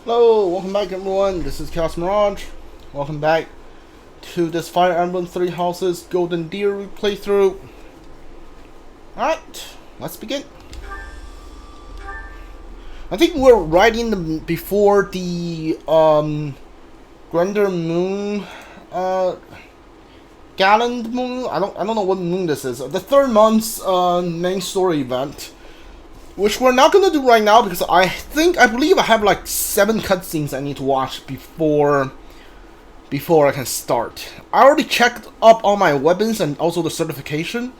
Hello, welcome back everyone, this is Chaos Mirage. Welcome back to this Fire Emblem Three Houses Golden Deer playthrough. Alright, let's begin. I think we're right in the before the Grander Moon Gallant Moon. I don't know what moon this is. The third month's main story event. Which we're not gonna do right now because I believe I have like 7 cutscenes I need to watch before I can start. I already checked up on my weapons and also the certification.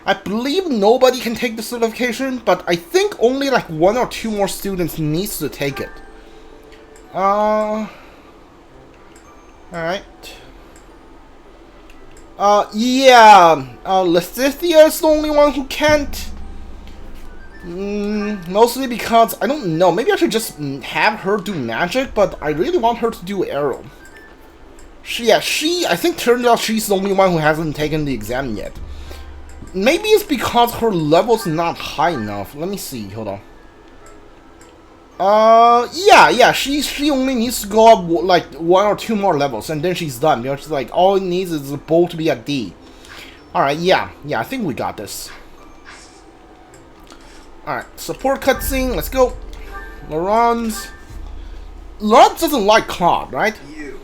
I believe nobody can take the certification, but I think only like 1 or 2 more students needs to take it. Alright. Lethithia is the only one who can't. Mostly because, I don't know, maybe I should just have her do magic, but I really want her to do arrow. I think turns out she's the only one who hasn't taken the exam yet. Maybe it's because her level's not high enough. Let me see, hold on. She only needs to go up like 1 or 2 more levels, and then she's done. You know, she's like, all it needs is the bow to be at D. Alright, yeah, I think we got this. Alright, support cutscene, let's go. Laurence doesn't like Claude, right? You.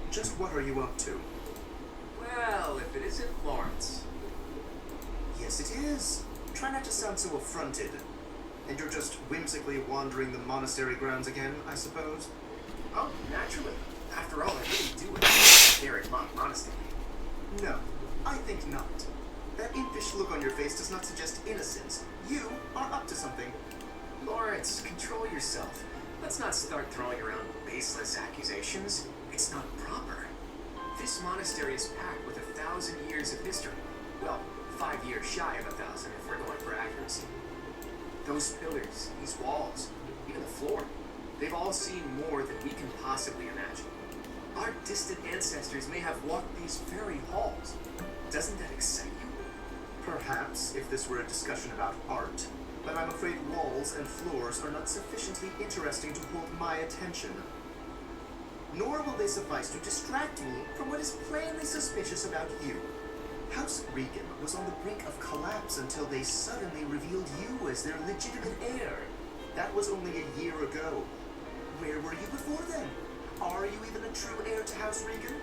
Just what are you up to? Well, if it isn't Lawrence. Yes, it is. Try not to sound so affronted. And you're just whimsically wandering the monastery grounds again, I suppose? Oh, naturally. After all, I really do it. Garreg Mach Monastery. No, I think not. That impish look on your face does not suggest innocence. You are up to something. Lawrence, control yourself. Let's not start throwing around baseless accusations. It's not proper. This monastery is packed with 1,000 years of history. Well, 5 years shy of 1,000 if we're going for accuracy. Those pillars, these walls, even the floor, they've all seen more than we can possibly imagine. Our distant ancestors may have walked these very halls. Doesn't that excite you? Perhaps if this were a discussion about art, but I'm afraid walls and floors are not sufficiently interesting to hold my attention. Nor will they suffice to distract me from what is plainly suspicious about you. House Regan was on the brink of collapse until they suddenly revealed you as their legitimate heir. That was only a year ago. Where were you before then? Are you even a true heir to House Regan?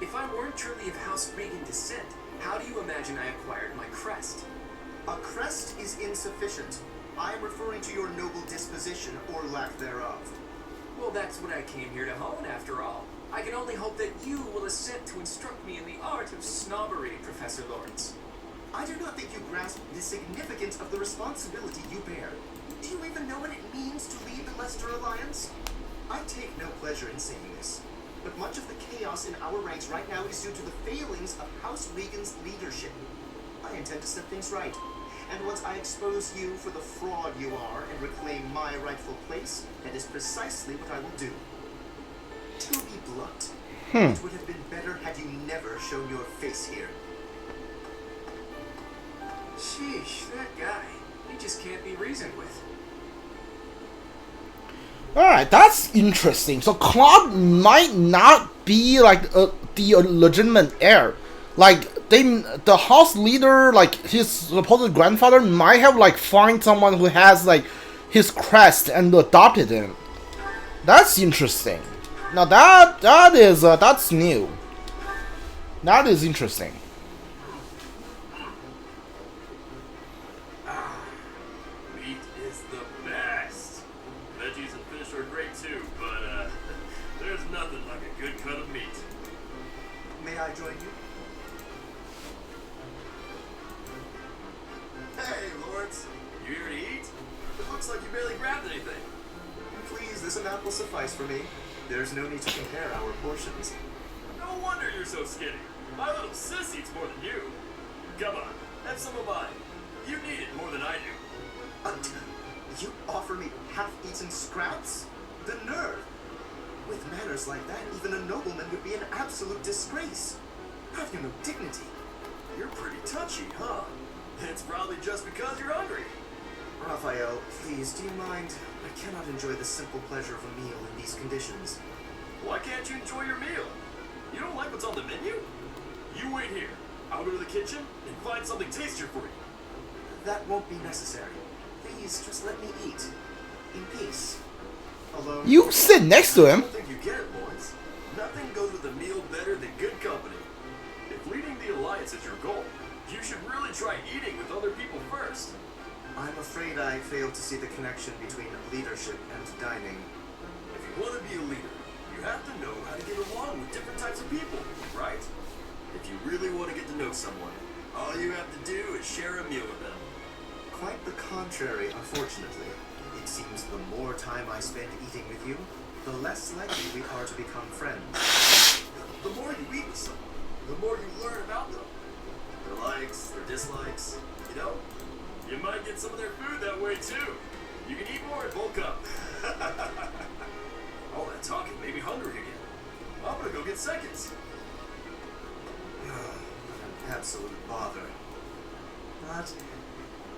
If I weren't truly of House Regan descent, how do you imagine I acquired my crest? A crest is insufficient. I am referring to your noble disposition or lack thereof. Well, that's what I came here to hone, after all. I can only hope that you will assent to instruct me in the art of snobbery, Professor Lawrence. I do not think you grasp the significance of the responsibility you bear. Do you even know what it means to lead the Leicester Alliance? I take no pleasure in saying this, but much of the chaos in our ranks right now is due to the failings of House Regan's leadership. I intend to set things right, and once I expose you for the fraud you are and reclaim my rightful place, that is precisely what I will do. To be blunt, it would have been better had you never shown your face here. Sheesh, that guy. He just can't be reasoned with. Alright, that's interesting. So Claude might not be like the legitimate heir. Like the house leader, like his supposed grandfather, might have like find someone who has like his crest and adopted him. That's interesting. Now that's new. That is interesting. Meat is the best. Veggies and fish are great too, but there's nothing like a good cut of meat. May I join you? Hey, Lawrence, you here to eat? It looks like you barely grabbed anything. Please, this amount will suffice for me. There's no need to compare our portions. No wonder you're so skinny. My little sis eats more than you. Come on, have some of mine. You need it more than I do. You offer me half-eaten scraps? The nerve! With manners like that, even a nobleman would be an absolute disgrace. Have you no dignity? You're pretty touchy, huh? It's probably just because you're hungry. Raphael, please, do you mind? I cannot enjoy the simple pleasure of a meal in these conditions. Why can't you enjoy your meal? You don't like what's on the menu? You wait here. I'll go to the kitchen and find something tastier for you. That won't be necessary. Please, just let me eat. In peace. Alone. You sit next to I him. don't think you get it, Lawrence. Nothing goes with a meal better than good company. If leading the Alliance is your goal, you should really try eating with other people first. I'm afraid I failed to see the connection between leadership and dining. If you want to be a leader, you have to know how to get along with different types of people, right? If you really want to get to know someone, all you have to do is share a meal with them. Quite the contrary, unfortunately. It seems the more time I spend eating with you, the less likely we are to become friends. The more you eat with someone, the more you learn about them. Their likes, their dislikes, you know? You might get some of their food that way too. You can eat more and bulk up. All that talking made me hungry again. I'm gonna go get seconds. An absolute bother. But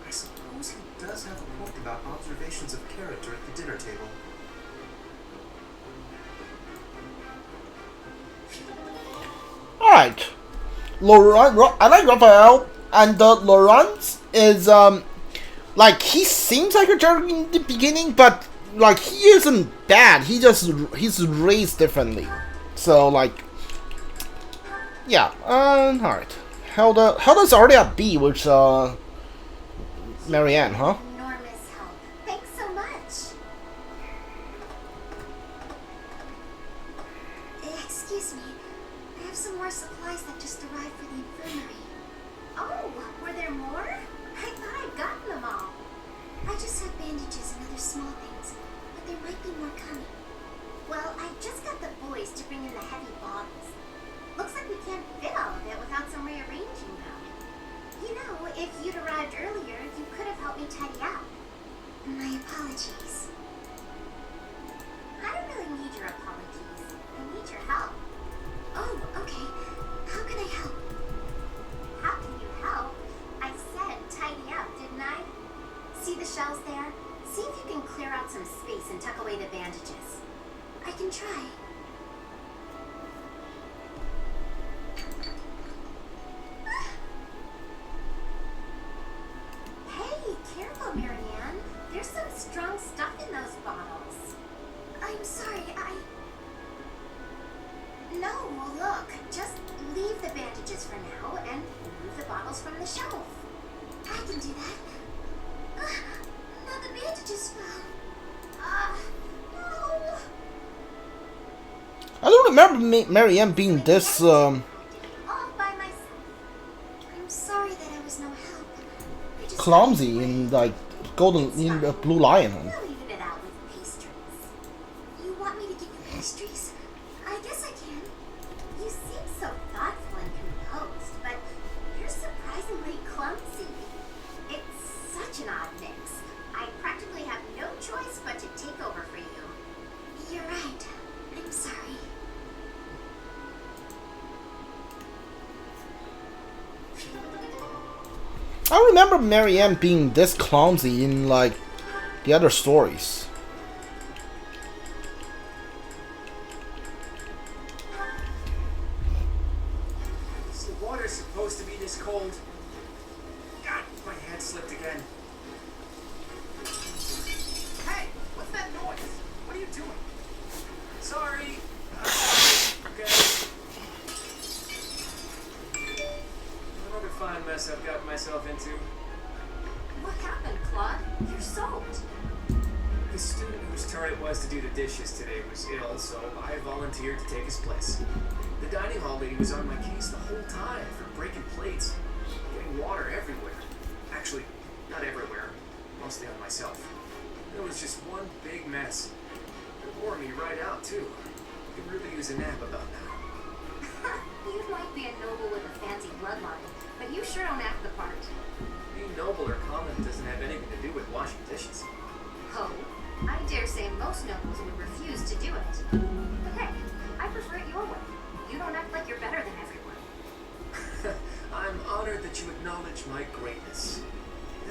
I suppose he does have a point about observations of character at the dinner table. Alright. Laurent, I like Raphael, and Laurent is, like, he seems like a jerk in the beginning, but, like, he isn't bad, he's raised differently. So, like, yeah, alright. Hilda's already at B, which, Marianne, huh? Enormous help. Thanks so much. Excuse me. I have some more supplies that just arrived for the infirmary. Oh, were there more? I thought I'd gotten them all. I just have bandages and other small things, but there might be more coming. Well, I just got the boys to bring in the heavy bottles. Looks like we can't fit all of it without some rearranging though. You know, if you'd arrived earlier, you could have helped me tidy up. My apologies. I don't really need your apologies. I need your help. Oh, okay. How can I help? How can you help? I said tidy up, didn't I? See the shelves there? See if you can clear out some space and tuck away the bandages. I can try. Hey, careful, Marianne. There's some strong stuff in those bottles. I'm sorry, No, well look, just leave the bandages for now and remove the bottles from the shelf. I can do that. Now the bandages fell. No. I don't remember Marianne being this, All by myself. I'm sorry that I was no help. I just clumsy in, like, Blue Lion. We'll even it out with pastries. You want me to give you pastries? I guess I can. You seem so thoughtful and composed, but you're surprisingly clumsy. It's such an odd mix. I practically have no choice but to take over for you. You're right. I'm sorry. I remember Marianne being this clumsy in, like, the other stories. Is the water supposed to be this cold? God, my hand slipped again. Hey, what's that noise? What are you doing? Sorry. Okay. Another fine mess I've got myself into. What happened, Claude? You're soaked. The student whose turn it was to do the dishes today was ill, so I volunteered to take his place. The dining hall lady was on my case the whole time for breaking plates, getting water everywhere. Actually, not everywhere, mostly on myself. It was just one big mess. It wore me right out, too. Could really use a nap about now. You might be a noble with a fancy bloodline, but you sure don't act the part. Being noble or common doesn't have anything to do with washing dishes. Oh, I dare say most nobles would refuse to do it. But hey, I prefer it your way. You don't act like you're better than everyone. I'm honored that you acknowledge my greatness.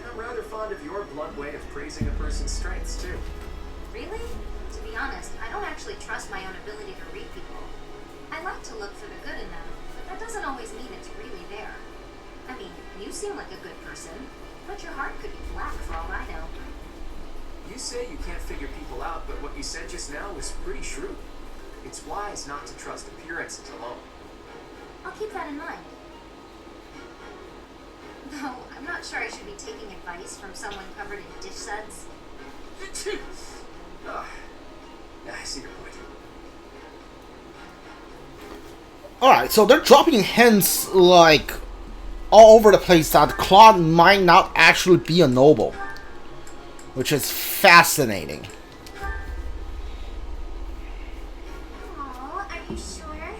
And I'm rather fond of your blunt way of praising a person's strengths, too. Really? To be honest, I don't actually trust my own ability to read people. I like to look for the good in them, but that doesn't always mean it's really there. I mean, you seem like a good person, but your heart could be black for all I know. You say you can't figure people out, but what you said just now was pretty shrewd. It's wise not to trust appearances alone. I'll keep that in mind. Though, I'm not sure I should be taking advice from someone covered in dish suds. Ah, I see your point. Alright, so they're dropping hints like all over the place that Claude might not actually be a noble, which is fascinating. Aw, are you sure?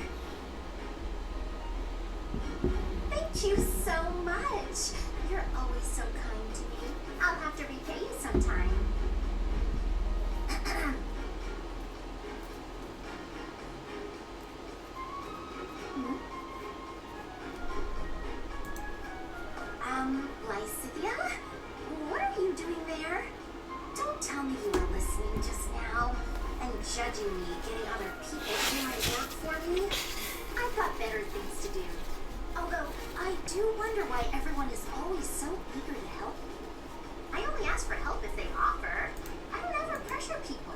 Thank you so much. You're always so kind to me. I'll have to repay you sometime. Lysithia? What are you doing there? Don't tell me you were listening just now and judging me, getting other people to do my work for me. I've got better things to do. Although, I do wonder why everyone is always so eager to help me. I only ask for help if they offer. I don't ever pressure people.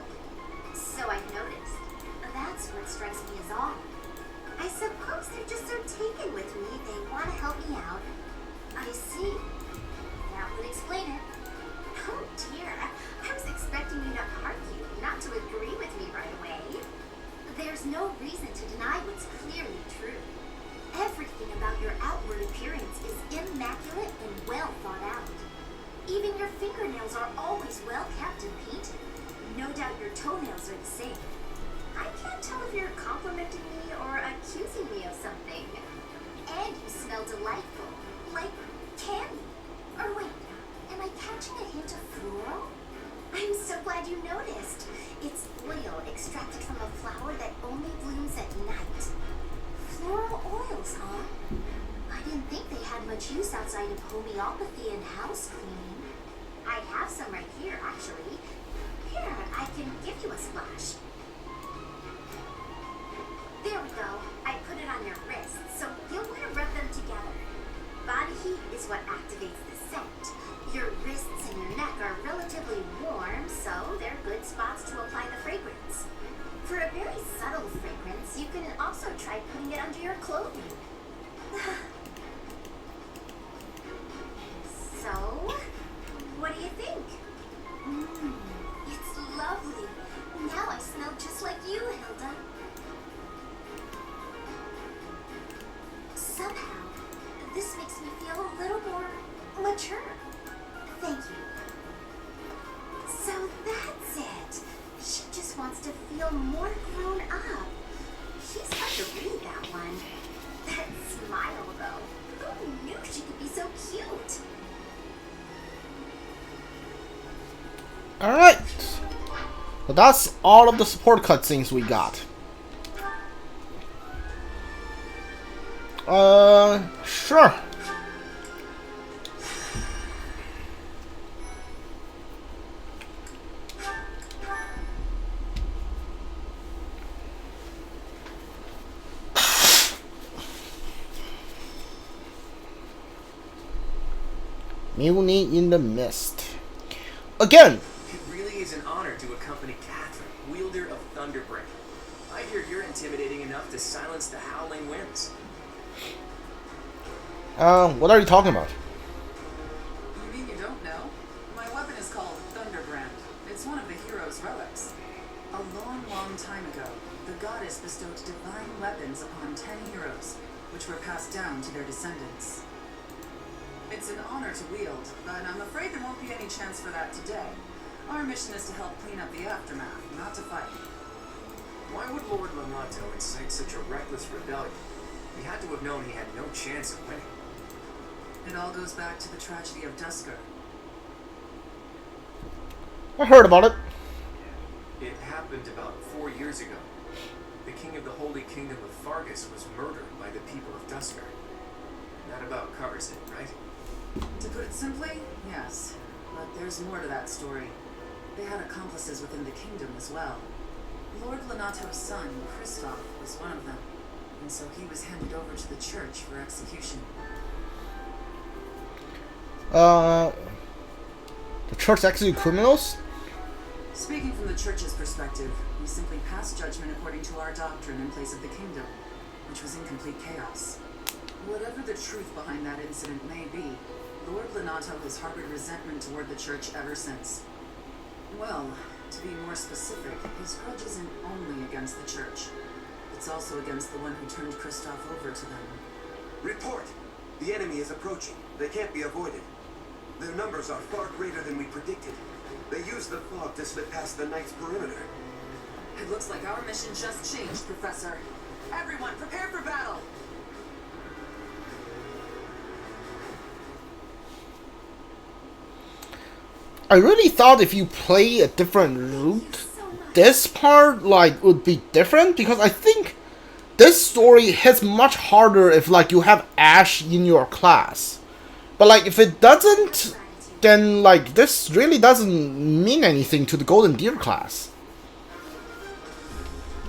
So I've noticed. That's what strikes me as odd. I suppose they're just so taken with me, they want to help me out. I see. That would explain it. Oh dear, I was expecting you to argue, not to agree with me right away. There's no reason to deny what's clearly true. Everything about your outward appearance is immaculate and well thought out. Even your fingernails are always well kept and painted. No doubt your toenails are the same. I can't tell if you're complimenting me or accusing me of something. And you smell delightful, like candy. Or wait, am I catching a hint of floral? I'm so glad you noticed. It's oil extracted from a flower that only blooms at night. Floral oils, huh? I didn't think they had much use outside of homeopathy and house cleaning. I have some right here, actually. Here, I can give you a splash. There we go. I put it on your wrist, so you'll want to rub them together. Body heat is what activates the scent. Your wrists and your neck are relatively warm, so they're good spots to apply the fragrance. For a very subtle fragrance, you can also try putting it under your clothing. So, what do you think? It's lovely. Now I smell just like you, Hilda. Somehow, this makes me feel a little more mature. Thank you. So that's it. She just wants to feel more grown up. She's got to read that one. That smile, though. Who knew she could be so cute? Alright. So that's all of the support cutscenes we got. Sure. Mutiny in the Mist. Again. It really is an honor to accompany Catherine, wielder of Thunderbrick. I hear you're intimidating enough to silence the howling winds. What are you talking about? You mean you don't know? My weapon is called Thunderbrand. It's one of the hero's relics. A long, long time ago, the goddess bestowed divine weapons upon 10 heroes, which were passed down to their descendants. It's an honor to wield, but I'm afraid there won't be any chance for that today. Our mission is to help clean up the aftermath, not to fight. Why would Lord Lamato incite such a reckless rebellion? He had to have known he had no chance of winning. It all goes back to the tragedy of Dusker. I heard about it. It happened about 4 years ago. The king of the Holy Kingdom of Fargus was murdered by the people of Dusker. That about covers it, right? To put it simply, yes. But there's more to that story. They had accomplices within the kingdom as well. Lord Lenato's son, Kristoff, was one of them, and so he was handed over to the church for execution. The church execute criminals? Speaking from the church's perspective, we simply passed judgment according to our doctrine in place of the kingdom, which was in complete chaos. Whatever the truth behind that incident may be, Lord Lenato has harbored resentment toward the church ever since. Well, to be more specific, his grudge isn't only against the church. It's also against the one who turned Kristoff over to them. Report! The enemy is approaching. They can't be avoided. Their numbers are far greater than we predicted. They use the fog to slip past the Knight's perimeter. It looks like our mission just changed, Professor. Everyone, prepare for battle! I really thought if you play a different route, this part like would be different, because I think this story hits much harder if like you have Ash in your class. But like if it doesn't, then like this really doesn't mean anything to the Golden Deer class.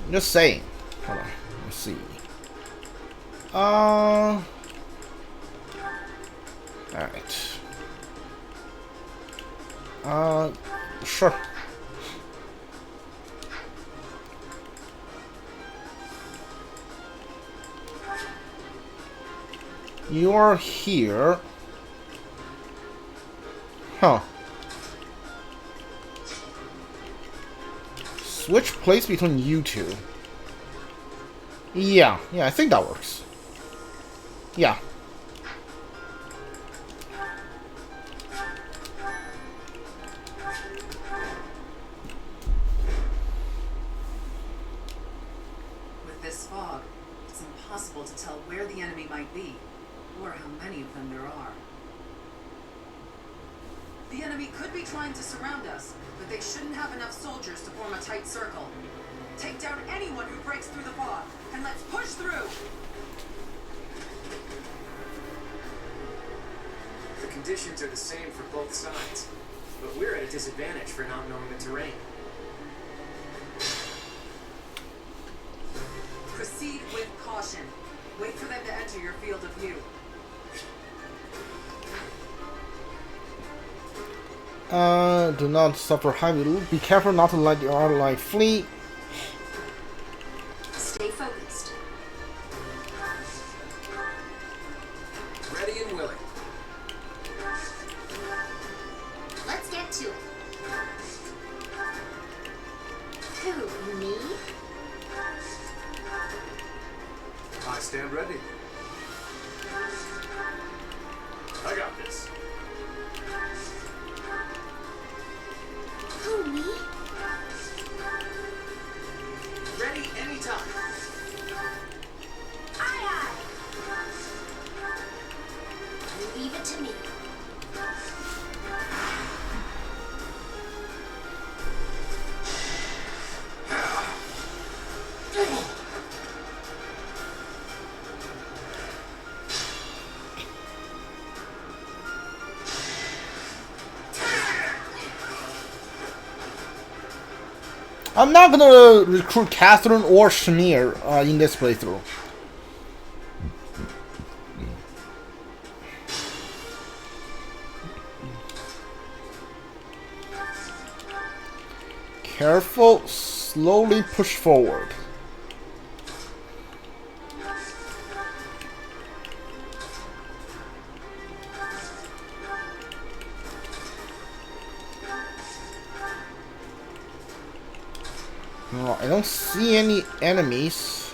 I'm just saying. Hold on, let's see. Alright. Sure. You're here. Huh. Switch place between you two. Yeah, I think that works. Yeah. With this fog, it's impossible to tell where the enemy might be, or how many of them there are. The enemy could be trying to surround us, but they shouldn't have enough soldiers to form a tight circle. Take down anyone who breaks through the fog, and let's push through! The conditions are the same for both sides, but we're at a disadvantage for not knowing the terrain. Proceed with caution. Wait for them to enter your field of view. Do not suffer heavy loot. Be careful not to let your ally flee. Stay focused. Ready and willing. Let's get to it. Who, me? I stand ready. I got this. Who, me? Ready anytime. Aye, aye. Leave it to me. I'm not gonna recruit Catherine or Shamir in this playthrough. Careful, slowly push forward. I don't see any enemies.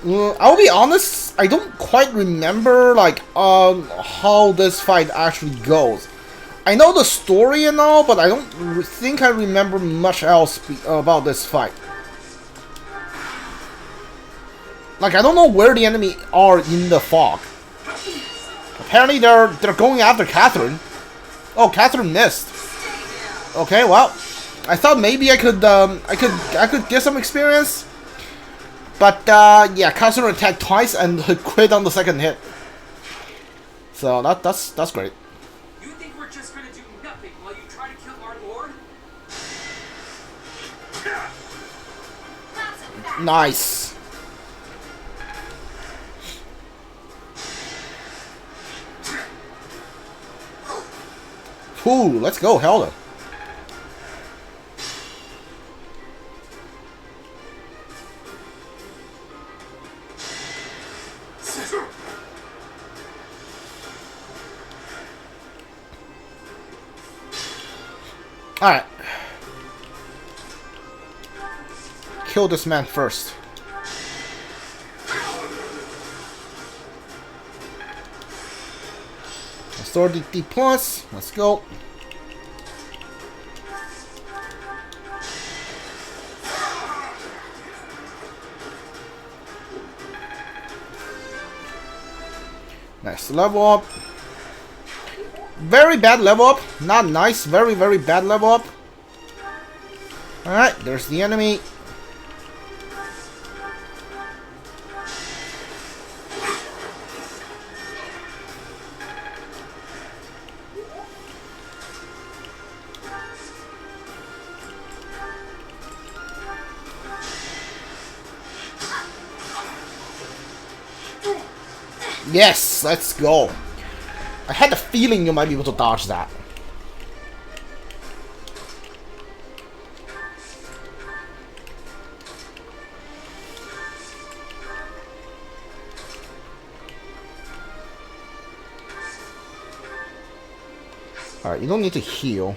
I'll be honest, I don't quite remember like how this fight actually goes. I know the story and all, but I don't think I remember much else about this fight. Like I don't know where the enemy are in the fog. Apparently they're going after Catherine. Oh, Catherine missed. Okay, well, I thought maybe I could get some experience, but yeah, Catherine attacked twice and quit on the second hit. So that's great. Nice. Ooh, let's go, Helda. Alright. Kill this man first. Restore the D+. Let's go. Nice level up. Very bad level up. Not nice. Very, very bad level up. Alright, there's the enemy. Yes, let's go. I had a feeling you might be able to dodge that. Alright, you don't need to heal.